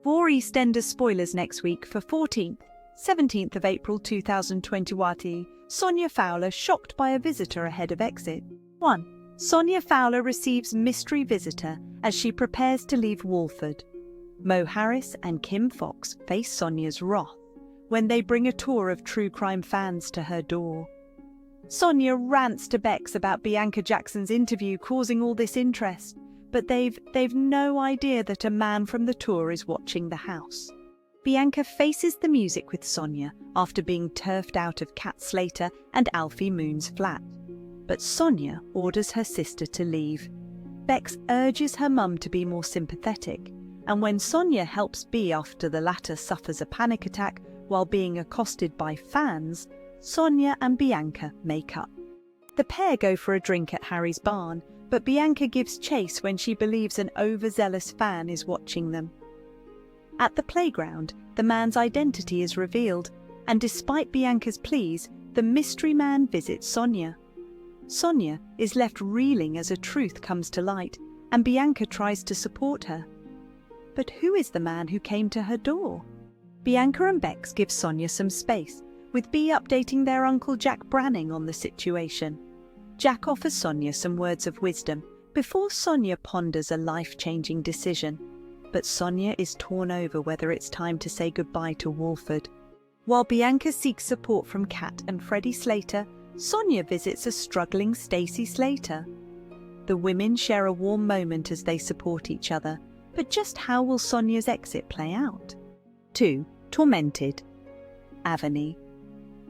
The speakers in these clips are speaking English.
More EastEnders spoilers next week for 14th, 17th of April 2021. Sonia Fowler shocked by a visitor ahead of exit. 1. Sonia Fowler receives mystery visitor as she prepares to leave Walford. Mo Harris and Kim Fox face Sonia's wrath when they bring a tour of true crime fans to her door. Sonia rants to Bex about Bianca Jackson's interview causing all this interest, but they've no idea that a man from the tour is watching the house. Bianca faces the music with Sonia after being turfed out of Cat Slater and Alfie Moon's flat. But Sonia orders her sister to leave. Bex urges her mum to be more sympathetic, and when Sonia helps Bea after the latter suffers a panic attack while being accosted by fans, Sonia and Bianca make up. The pair go for a drink at Harry's barn, but Bianca gives chase when she believes an overzealous fan is watching them. At the playground, the man's identity is revealed, and despite Bianca's pleas, the mystery man visits Sonia. Sonia is left reeling as a truth comes to light, and Bianca tries to support her. But who is the man who came to her door? Bianca and Bex give Sonia some space, with Bea updating their uncle Jack Branning on the situation. Jack offers Sonia some words of wisdom before Sonia ponders a life-changing decision. But Sonia is torn over whether it's time to say goodbye to Walford. While Bianca seeks support from Kat and Freddie Slater, Sonia visits a struggling Stacey Slater. The women share a warm moment as they support each other, but just how will Sonia's exit play out? 2. Tormented. Avani.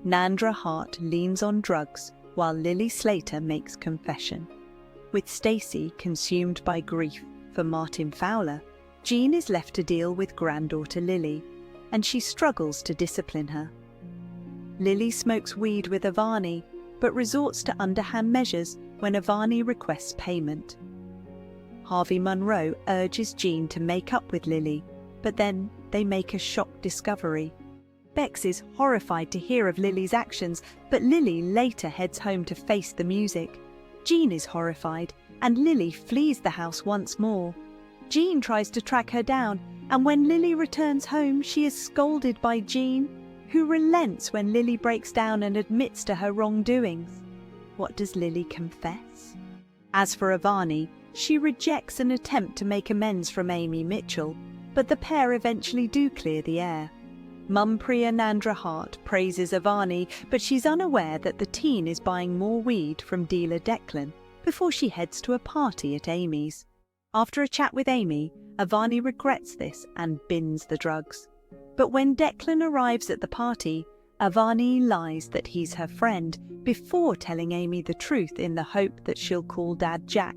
Nandra Hart leans on drugs while Lily Slater makes confession. With Stacey consumed by grief for Martin Fowler, Jean is left to deal with granddaughter Lily, and she struggles to discipline her. Lily smokes weed with Avani, but resorts to underhand measures when Avani requests payment. Harvey Monroe urges Jean to make up with Lily, but then they make a shock discovery. Bex is horrified to hear of Lily's actions, but Lily later heads home to face the music. Jean is horrified, and Lily flees the house once more. Jean tries to track her down, and when Lily returns home, she is scolded by Jean, who relents when Lily breaks down and admits to her wrongdoings. What does Lily confess? As for Avani, she rejects an attempt to make amends from Amy Mitchell, but the pair eventually do clear the air. Mum Priya Nandra Hart praises Avani, but she's unaware that the teen is buying more weed from dealer Declan before she heads to a party at Amy's. After a chat with Amy, Avani regrets this and bins the drugs. But when Declan arrives at the party, Avani lies that he's her friend before telling Amy the truth in the hope that she'll call Dad Jack.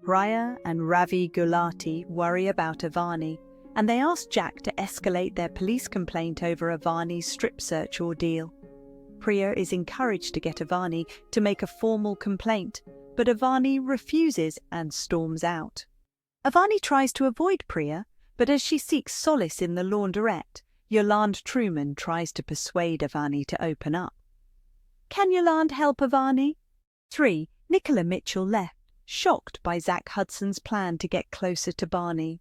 Raya and Ravi Gulati worry about Avani, and they ask Jack to escalate their police complaint over Avani's strip search ordeal. Priya is encouraged to get Avani to make a formal complaint, but Avani refuses and storms out. Avani tries to avoid Priya, but as she seeks solace in the launderette, Yolande Truman tries to persuade Avani to open up. Can Yolande help Avani? 3. Nicola Mitchell left, shocked by Zack Hudson's plan to get closer to Barney.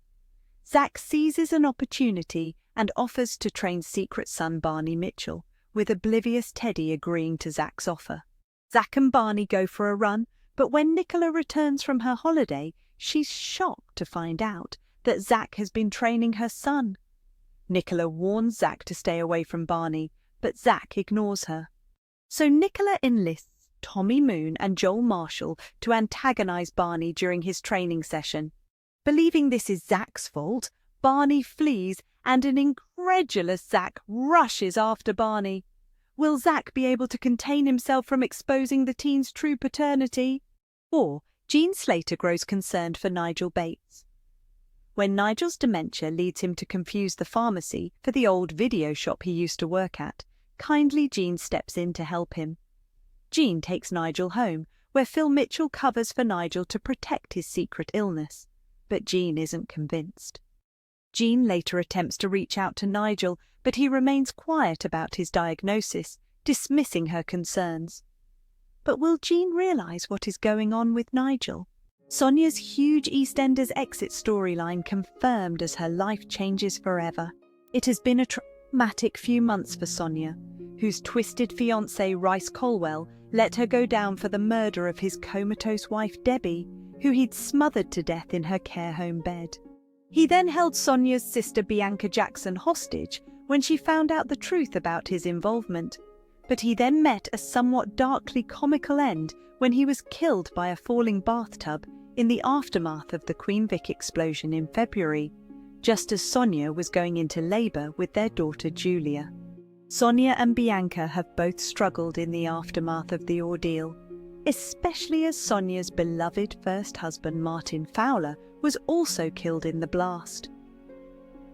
Zack seizes an opportunity and offers to train secret son Barney Mitchell, with oblivious Teddy agreeing to Zack's offer. Zack and Barney go for a run, but when Nicola returns from her holiday, she's shocked to find out that Zack has been training her son. Nicola warns Zack to stay away from Barney, but Zack ignores her. So Nicola enlists Tommy Moon and Joel Marshall to antagonize Barney during his training session. Believing this is Zack's fault, Barney flees and an incredulous Zack rushes after Barney. Will Zack be able to contain himself from exposing the teen's true paternity? 4. Jean Slater grows concerned for Nigel Bates. When Nigel's dementia leads him to confuse the pharmacy for the old video shop he used to work at, kindly Jean steps in to help him. Jean takes Nigel home, where Phil Mitchell covers for Nigel to protect his secret illness. But Jean isn't convinced. Jean later attempts to reach out to Nigel, but he remains quiet about his diagnosis, dismissing her concerns. But will Jean realise what is going on with Nigel? Sonia's huge EastEnders exit storyline confirmed as her life changes forever. It has been a traumatic few months for Sonia, whose twisted fiancé Rice Colwell let her go down for the murder of his comatose wife Debbie, who he'd smothered to death in her care home bed. He then held Sonia's sister Bianca Jackson hostage when she found out the truth about his involvement, but he then met a somewhat darkly comical end when he was killed by a falling bathtub in the aftermath of the Queen Vic explosion in February, just as Sonia was going into labour with their daughter Julia. Sonia and Bianca have both struggled in the aftermath of the ordeal, especially as Sonia's beloved first husband Martin Fowler was also killed in the blast.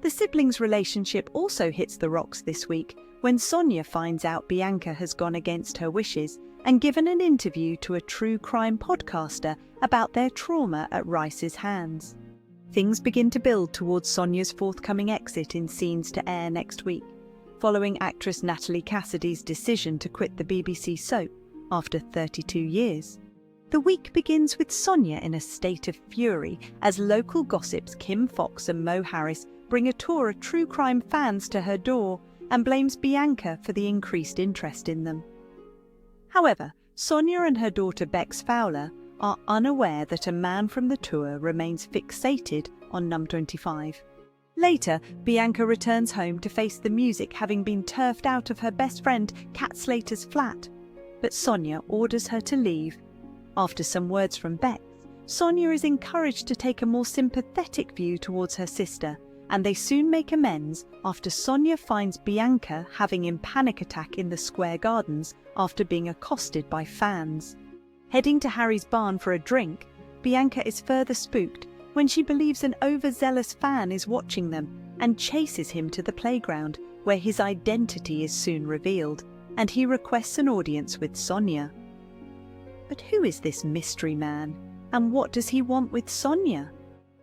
The siblings' relationship also hits the rocks this week when Sonia finds out Bianca has gone against her wishes and given an interview to a true crime podcaster about their trauma at Rice's hands. Things begin to build towards Sonia's forthcoming exit in scenes to air next week, following actress Natalie Cassidy's decision to quit the BBC soap after 32 years. The week begins with Sonia in a state of fury as local gossips Kim Fox and Mo Harris bring a tour of true crime fans to her door and blames Bianca for the increased interest in them. However, Sonia and her daughter Bex Fowler are unaware that a man from the tour remains fixated on Num 25. Later, Bianca returns home to face the music having been turfed out of her best friend Kat Slater's flat, but Sonia orders her to leave. After some words from Bex, Sonia is encouraged to take a more sympathetic view towards her sister, and they soon make amends after Sonia finds Bianca having a panic attack in the Square Gardens after being accosted by fans. Heading to Harry's barn for a drink, Bianca is further spooked when she believes an overzealous fan is watching them and chases him to the playground, where his identity is soon revealed, and he requests an audience with Sonia. But who is this mystery man, and what does he want with Sonia?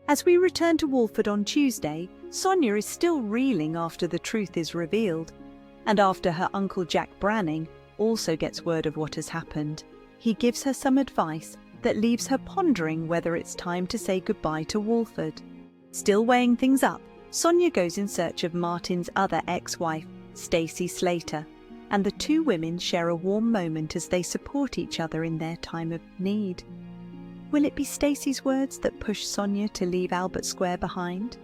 As we return to Walford on Tuesday, Sonia is still reeling after the truth is revealed, and after her uncle Jack Branning also gets word of what has happened. He gives her some advice that leaves her pondering whether it's time to say goodbye to Walford. Still weighing things up, Sonia goes in search of Martin's other ex-wife, Stacey Slater, and the two women share a warm moment as they support each other in their time of need. Will it be Stacey's words that push Sonia to leave Albert Square behind?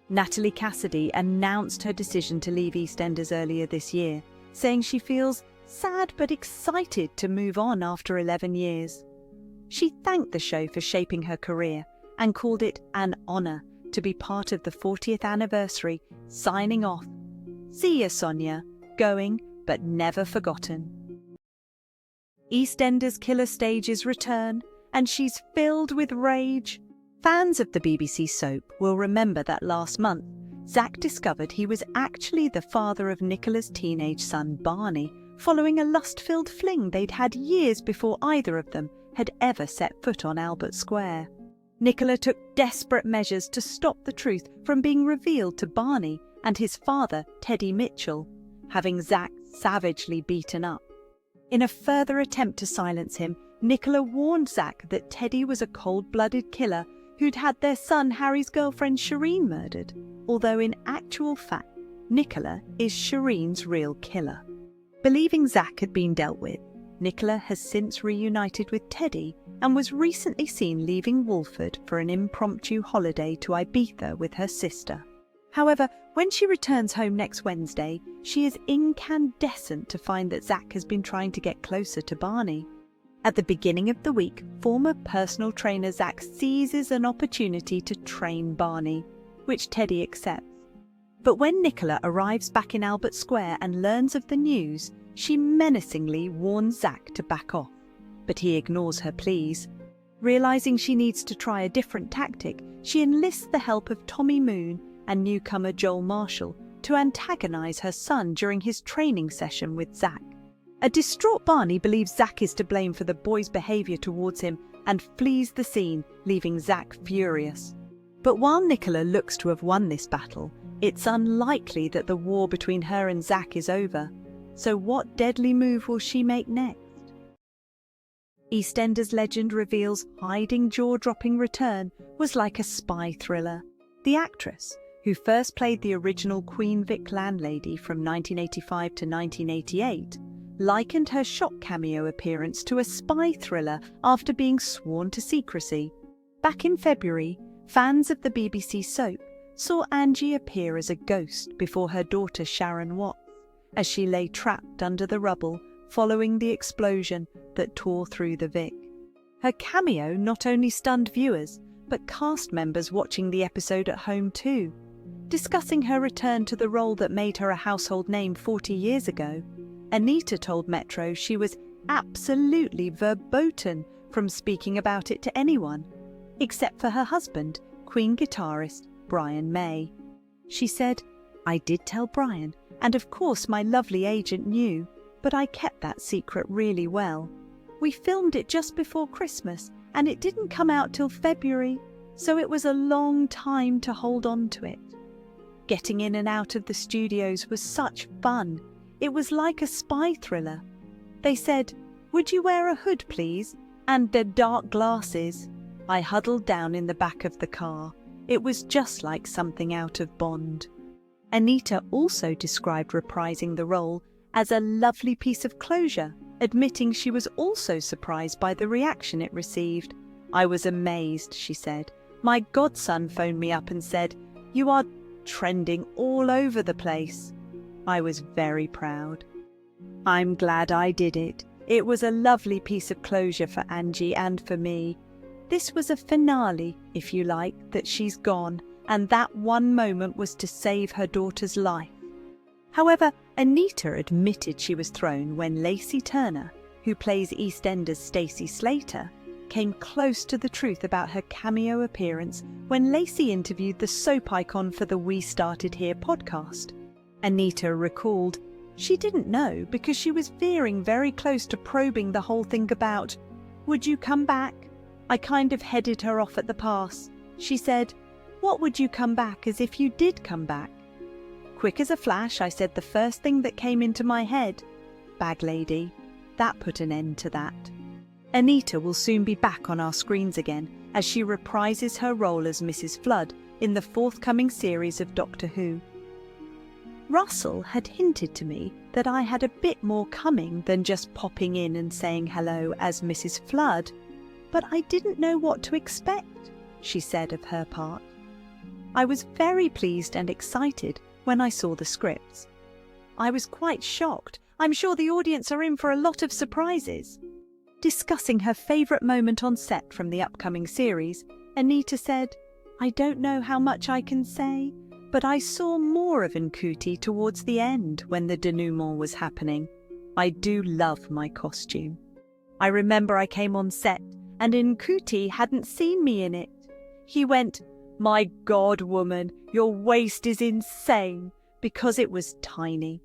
Natalie Cassidy announced her decision to leave EastEnders earlier this year, saying she feels sad but excited to move on after 11 years. She thanked the show for shaping her career and called it an honour to be part of the 40th anniversary, signing off. See ya, Sonia, going but never forgotten. EastEnders killer stages return, and she's filled with rage. Fans of the BBC soap will remember that last month, Zack discovered he was actually the father of Nicola's teenage son Barney, following a lust-filled fling they'd had years before either of them had ever set foot on Albert Square. Nicola took desperate measures to stop the truth from being revealed to Barney and his father, Teddy Mitchell, having Zack savagely beaten up. In a further attempt to silence him, Nicola warned Zack that Teddy was a cold-blooded killer who'd had their son Harry's girlfriend Shireen murdered, although in actual fact, Nicola is Shireen's real killer. Believing Zack had been dealt with, Nicola has since reunited with Teddy and was recently seen leaving Walford for an impromptu holiday to Ibiza with her sister. However, when she returns home next Wednesday, she is incandescent to find that Zack has been trying to get closer to Barney. At the beginning of the week, former personal trainer Zack seizes an opportunity to train Barney, which Teddy accepts. But when Nicola arrives back in Albert Square and learns of the news, she menacingly warns Zack to back off, but he ignores her pleas. Realizing she needs to try a different tactic, she enlists the help of Tommy Moon and newcomer Joel Marshall to antagonize her son during his training session with Zack. A distraught Barney believes Zack is to blame for the boy's behavior towards him and flees the scene, leaving Zack furious. But while Nicola looks to have won this battle, it's unlikely that the war between her and Zack is over. So what deadly move will she make next? EastEnders legend reveals hiding jaw-dropping return was like a spy thriller. The actress, who first played the original Queen Vic landlady from 1985 to 1988, likened her shock cameo appearance to a spy thriller after being sworn to secrecy. Back in February, fans of the BBC soap saw Angie appear as a ghost before her daughter Sharon Watts, as she lay trapped under the rubble following the explosion that tore through the Vic. Her cameo not only stunned viewers, but cast members watching the episode at home too. Discussing her return to the role that made her a household name 40 years ago, Anita told Metro she was absolutely verboten from speaking about it to anyone, except for her husband, Queen guitarist Brian May. She said, "I did tell Brian, and of course my lovely agent knew, but I kept that secret really well. We filmed it just before Christmas, and it didn't come out till February, so it was a long time to hold on to it. Getting in and out of the studios was such fun. It was like a spy thriller. They said, 'Would you wear a hood, please? And the dark glasses.' I huddled down in the back of the car. It was just like something out of Bond." Anita also described reprising the role as a lovely piece of closure, admitting she was also surprised by the reaction it received. "I was amazed," she said. "My godson phoned me up and said, 'You are trending all over the place.' I was very proud. I'm glad I did it. It was a lovely piece of closure for Angie and for me. This was a finale, if you like, that she's gone, and that one moment was to save her daughter's life." However, Anita admitted she was thrown when Lacey Turner, who plays EastEnders Stacey Slater, came close to the truth about her cameo appearance when Lacey interviewed the soap icon for the We Started Here podcast. Anita recalled, "She didn't know because she was veering very close to probing the whole thing about, 'Would you come back?' I kind of headed her off at the pass. She said, 'What would you come back as if you did come back?' Quick as a flash, I said the first thing that came into my head, 'Bag lady.' That put an end to that." Anita will soon be back on our screens again as she reprises her role as Mrs. Flood in the forthcoming series of Doctor Who. Russell had hinted to me that I had a bit more coming than just popping in and saying hello as Mrs. Flood, but I didn't know what to expect, she said of her part. I was very pleased and excited when I saw the scripts. I was quite shocked. I'm sure the audience are in for a lot of surprises. Discussing her favourite moment on set from the upcoming series, Anita said, "I don't know how much I can say, but I saw more of Nkuti towards the end when the denouement was happening. I do love my costume. I remember I came on set and Nkuti hadn't seen me in it. He went, 'My God, woman, your waist is insane,' because it was tiny.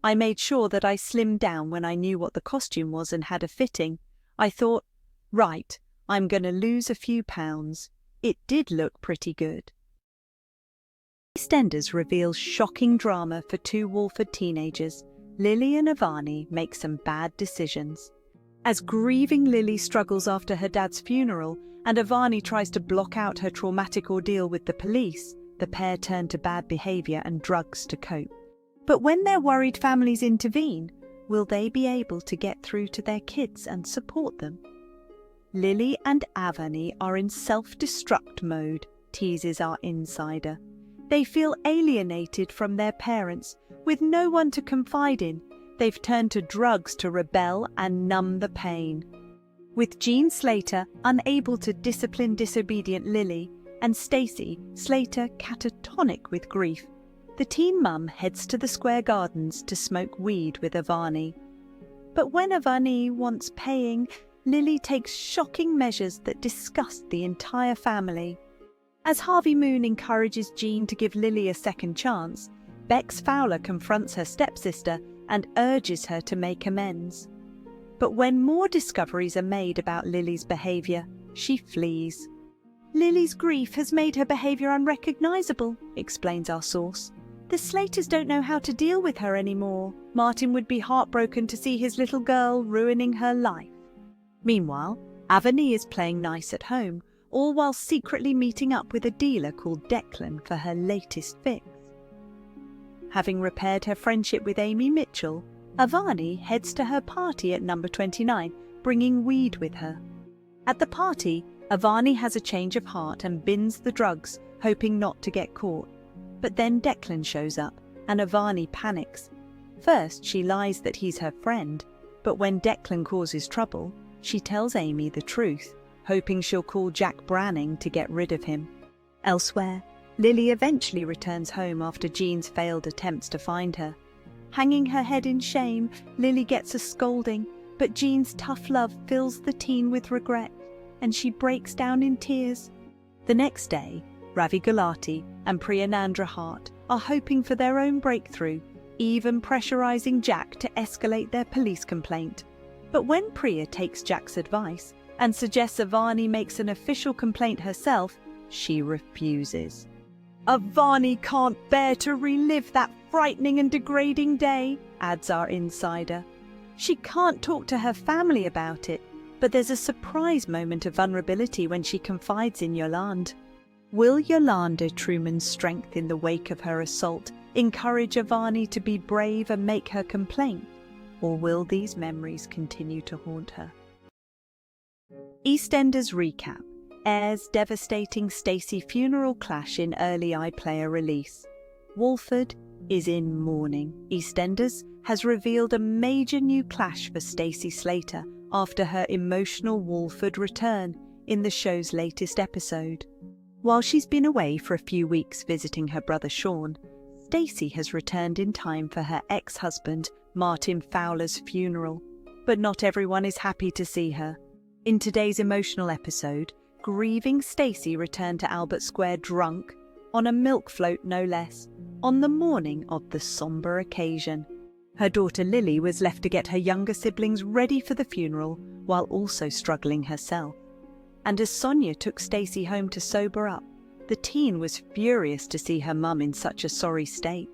I made sure that I slimmed down when I knew what the costume was and had a fitting. I thought, right, I'm going to lose a few pounds. It did look pretty good." EastEnders reveals shocking drama for two Walford teenagers. Lily and Avani make some bad decisions. As grieving Lily struggles after her dad's funeral and Avani tries to block out her traumatic ordeal with the police, the pair turn to bad behaviour and drugs to cope. But when their worried families intervene, will they be able to get through to their kids and support them? Lily and Avani are in self-destruct mode, teases our insider. They feel alienated from their parents, with no one to confide in. They've turned to drugs to rebel and numb the pain. With Jean Slater unable to discipline disobedient Lily, and Stacey, Slater catatonic with grief, the teen mum heads to the Square Gardens to smoke weed with Avani. But when Avani wants paying, Lily takes shocking measures that disgust the entire family. As Harvey Moon encourages Jean to give Lily a second chance, Bex Fowler confronts her stepsister and urges her to make amends. But when more discoveries are made about Lily's behaviour, she flees. "Lily's grief has made her behaviour unrecognisable," explains our source. "The Slaters don't know how to deal with her anymore. Martin would be heartbroken to see his little girl ruining her life." Meanwhile, Avani is playing nice at home, all while secretly meeting up with a dealer called Declan for her latest fix. Having repaired her friendship with Amy Mitchell, Avani heads to her party at number 29, bringing weed with her. At the party, Avani has a change of heart and bins the drugs, hoping not to get caught. But then Declan shows up, and Avani panics. First, she lies that he's her friend, but when Declan causes trouble, she tells Amy the truth, hoping she'll call Jack Branning to get rid of him. Elsewhere, Lily eventually returns home after Jean's failed attempts to find her. Hanging her head in shame, Lily gets a scolding, but Jean's tough love fills the teen with regret, and she breaks down in tears. The next day, Ravi Gulati and Priyanandra Hart are hoping for their own breakthrough, even pressurizing Jack to escalate their police complaint. But when Priya takes Jack's advice and suggests Avani makes an official complaint herself, she refuses. Avani can't bear to relive that frightening and degrading day, adds our insider. She can't talk to her family about it, but there's a surprise moment of vulnerability when she confides in Yolande. Will Yolanda Truman's strength in the wake of her assault encourage Avani to be brave and make her complaint, or will these memories continue to haunt her? EastEnders Recap airs devastating Stacey funeral clash in early iPlayer release. Walford is in mourning. EastEnders has revealed a major new clash for Stacey Slater after her emotional Walford return in the show's latest episode. While she's been away for a few weeks visiting her brother Sean, Stacey has returned in time for her ex-husband Martin Fowler's funeral. But not everyone is happy to see her. In today's emotional episode, grieving Stacey returned to Albert Square drunk, on a milk float no less, on the morning of the sombre occasion. Her daughter Lily was left to get her younger siblings ready for the funeral while also struggling herself. And as Sonia took Stacey home to sober up, the teen was furious to see her mum in such a sorry state.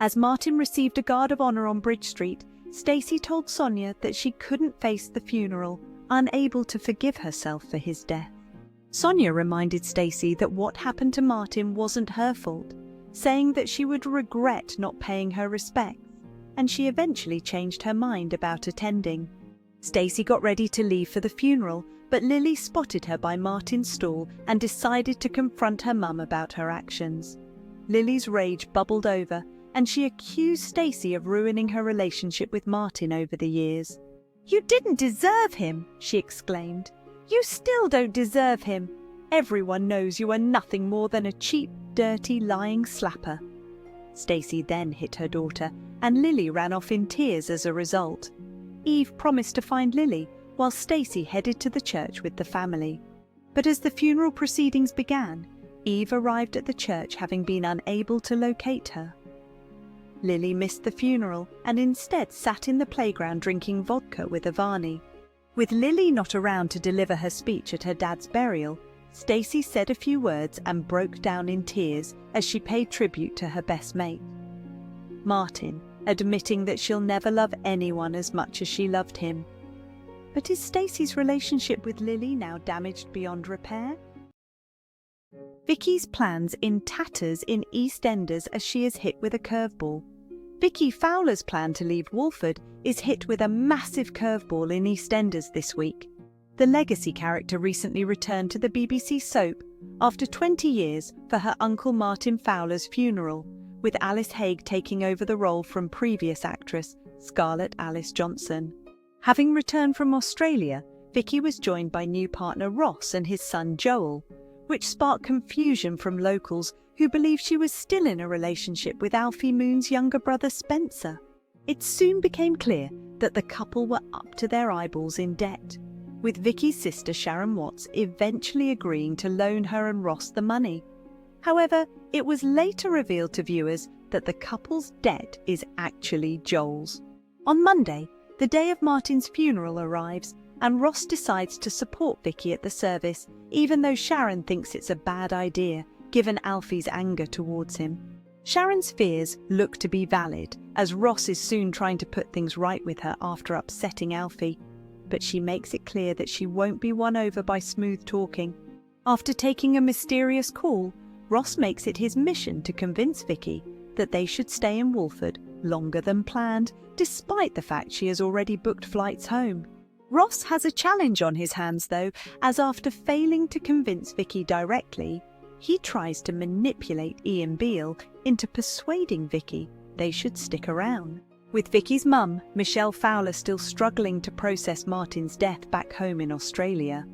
As Martin received a guard of honour on Bridge Street, Stacey told Sonia that she couldn't face the funeral, unable to forgive herself for his death. Sonia reminded Stacey that what happened to Martin wasn't her fault, saying that she would regret not paying her respects, and she eventually changed her mind about attending. Stacey got ready to leave for the funeral, but Lily spotted her by Martin's stall and decided to confront her mum about her actions. Lily's rage bubbled over, and she accused Stacey of ruining her relationship with Martin over the years. "You didn't deserve him," she exclaimed. "You still don't deserve him. Everyone knows you are nothing more than a cheap, dirty, lying slapper." Stacey then hit her daughter, and Lily ran off in tears as a result. Eve promised to find Lily, while Stacey headed to the church with the family. But as the funeral proceedings began, Eve arrived at the church having been unable to locate her. Lily missed the funeral and instead sat in the playground drinking vodka with Avani. With Lily not around to deliver her speech at her dad's burial, Stacey said a few words and broke down in tears as she paid tribute to her best mate. Martin, admitting that she'll never love anyone as much as she loved him. But is Stacey's relationship with Lily now damaged beyond repair? Vicky's plans in tatters in EastEnders as she is hit with a curveball. Vicky Fowler's plan to leave Walford is hit with a massive curveball in EastEnders this week. The legacy character recently returned to the BBC soap after 20 years for her uncle Martin Fowler's funeral, with Alice Haig taking over the role from previous actress Scarlett Alice Johnson. Having returned from Australia, Vicky was joined by new partner Ross and his son Joel, which sparked confusion from locals who believed she was still in a relationship with Alfie Moon's younger brother Spencer. It soon became clear that the couple were up to their eyeballs in debt, with Vicky's sister Sharon Watts eventually agreeing to loan her and Ross the money. However, it was later revealed to viewers that the couple's debt is actually Joel's. On Monday, the day of Martin's funeral arrives, and Ross decides to support Vicky at the service, even though Sharon thinks it's a bad idea, given Alfie's anger towards him. Sharon's fears look to be valid, as Ross is soon trying to put things right with her after upsetting Alfie. but she makes it clear that she won't be won over by smooth talking. After taking a mysterious call, Ross makes it his mission to convince Vicky that they should stay in Walford longer than planned, despite the fact she has already booked flights home. Ross has a challenge on his hands though, as after failing to convince Vicky directly, he tries to manipulate Ian Beale into persuading Vicky they should stick around. With Vicky's mum, Michelle Fowler, still struggling to process Martin's death back home in Australia,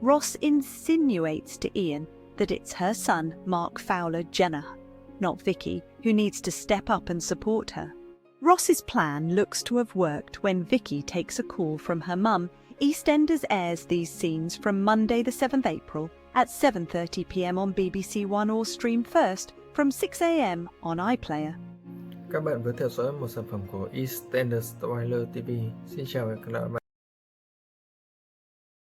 Ross insinuates to Ian that it's her son, Mark Fowler Jenner, not Vicky, who needs to step up and support her. Ross's plan looks to have worked when Vicky takes a call from her mum. EastEnders airs these scenes from Monday the 7th April at 7:30 p.m. on BBC One or stream first from 6 a.m. on iPlayer. Các bạn vừa theo dõi một sản phẩm của EastEnders April TV. Xin chào và hẹn gặp lại.